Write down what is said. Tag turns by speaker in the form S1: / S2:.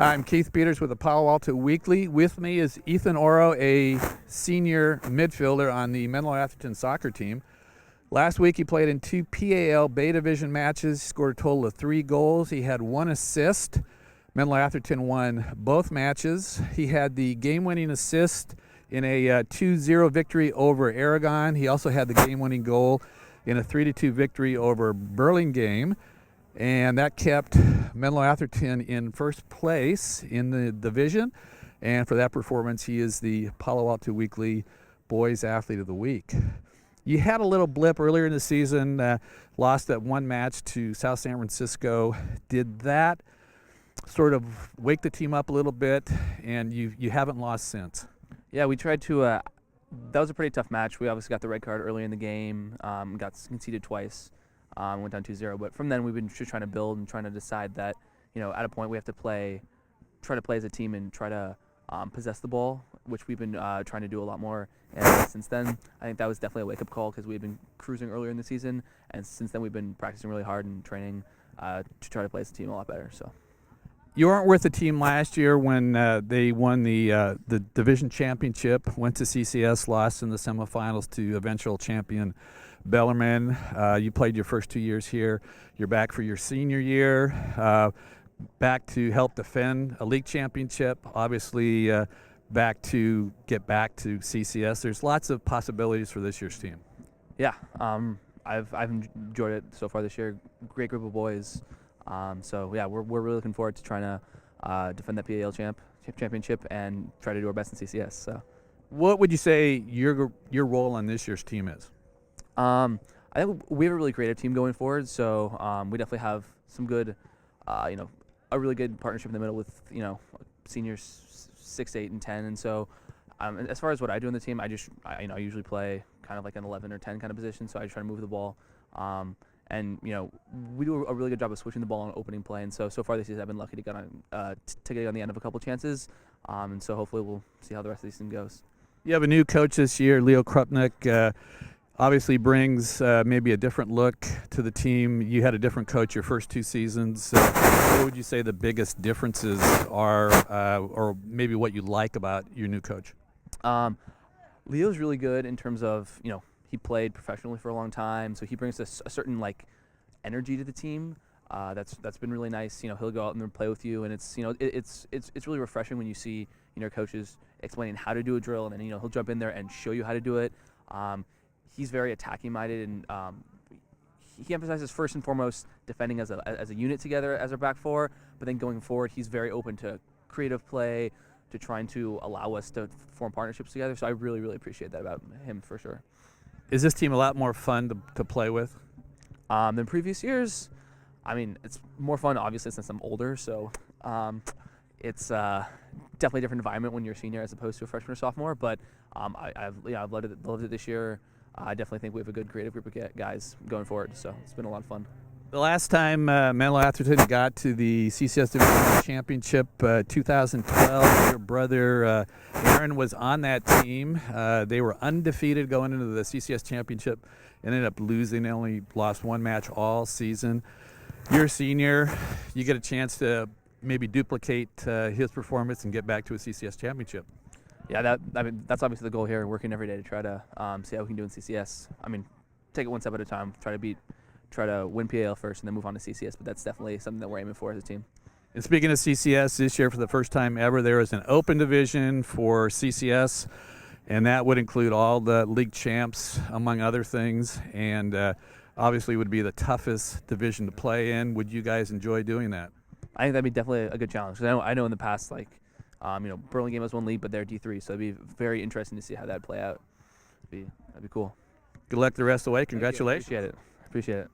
S1: I'm Keith Peters with the Palo Alto Weekly. With me is Ethan Oro, a senior midfielder on the Menlo-Atherton soccer team. Last week he played in 2 PAL Bay Division matches, scored a total of 3 goals. He had 1 assist. Menlo-Atherton won both matches. He had the game-winning assist in a 2-0 victory over Aragon. He also had the game-winning goal in a 3-2 victory over Burlingame. And that kept Menlo-Atherton in first place in the division. And for that performance, he is the Palo Alto Weekly Boys Athlete of the Week. You had a little blip earlier in the season, lost that 1 match to South San Francisco. Did that sort of wake the team up a little bit, and you haven't lost since?
S2: Yeah, we tried to. That was a pretty tough match. We obviously got the red card early in the game, got conceded twice. Went down 2-0, but from then we've been just trying to build and trying to decide that, at a point we have to try to play as a team and try to possess the ball, which we've been trying to do a lot more. And since then, I think that was definitely a wake-up call because we had been cruising earlier in the season, and since then we've been practicing really hard and training to try to play as a team a lot better. So.
S1: You weren't with the team last year when they won the division championship, went to CCS, lost in the semifinals to eventual champion Bellarmine. You played your first 2 years here. You're back for your senior year, back to help defend a league championship, obviously back to get back to CCS. There's lots of possibilities for this year's team.
S2: Yeah, I've enjoyed it so far this year. Great group of boys. So yeah, we're really looking forward to trying to defend that PAL championship and try to do our best in CCS. So,
S1: what would you say your role on this year's team is?
S2: I think we have a really creative team going forward. So we definitely have some good, a really good partnership in the middle with seniors 6, 8, and 10. And so as far as what I do on the team, I usually play kind of like an 11 or 10 kind of position. So I try to move the ball. And we do a really good job of switching the ball on opening play. And so far this season, I've been lucky to get on the end of a couple chances. And so hopefully we'll see how the rest of the season goes.
S1: You have a new coach this year, Leo Krupnik. Obviously brings maybe a different look to the team. You had a different coach your first 2 seasons. What would you say the biggest differences are, or maybe what you like about your new coach?
S2: Leo's really good in terms of, he played professionally for a long time, so he brings a certain energy to the team. That's been really nice. He'll go out and play with you, and it's it's really refreshing when you see coaches explaining how to do a drill, and then he'll jump in there and show you how to do it. He's very attacking minded, and he emphasizes first and foremost defending as a unit together as our back four. But then going forward, he's very open to creative play, to trying to allow us to form partnerships together. So I really, really appreciate that about him for sure.
S1: Is this team a lot more fun to play with
S2: than previous years? I mean, it's more fun, obviously, since I'm older. So it's definitely a different environment when you're a senior as opposed to a freshman or sophomore. But I've loved it this year. I definitely think we have a good creative group of guys going forward. So it's been a lot of fun.
S1: The last time Menlo-Atherton got to the CCS Division Championship, 2012, your brother Aaron was on that team. They were undefeated going into the CCS Championship, ended up losing. They only lost 1 match all season. You're a senior. You get a chance to maybe duplicate his performance and get back to a CCS Championship.
S2: Yeah, that's obviously the goal here, working every day to try to see how we can do in CCS. I mean, take it one step at a time, try to win PAL first and then move on to CCS, but that's definitely something that we're aiming for as a team.
S1: And speaking of CCS, this year for the first time ever, there is an open division for CCS, and that would include all the league champs, among other things, and obviously would be the toughest division to play in. Would you guys enjoy doing that?
S2: I think that'd be definitely a good challenge. I know in the past, Burlingame has one league, but they're D3, so it'd be very interesting to see how that'd play out. That'd be cool.
S1: Good luck the rest of the way. Congratulations.
S2: Appreciate it.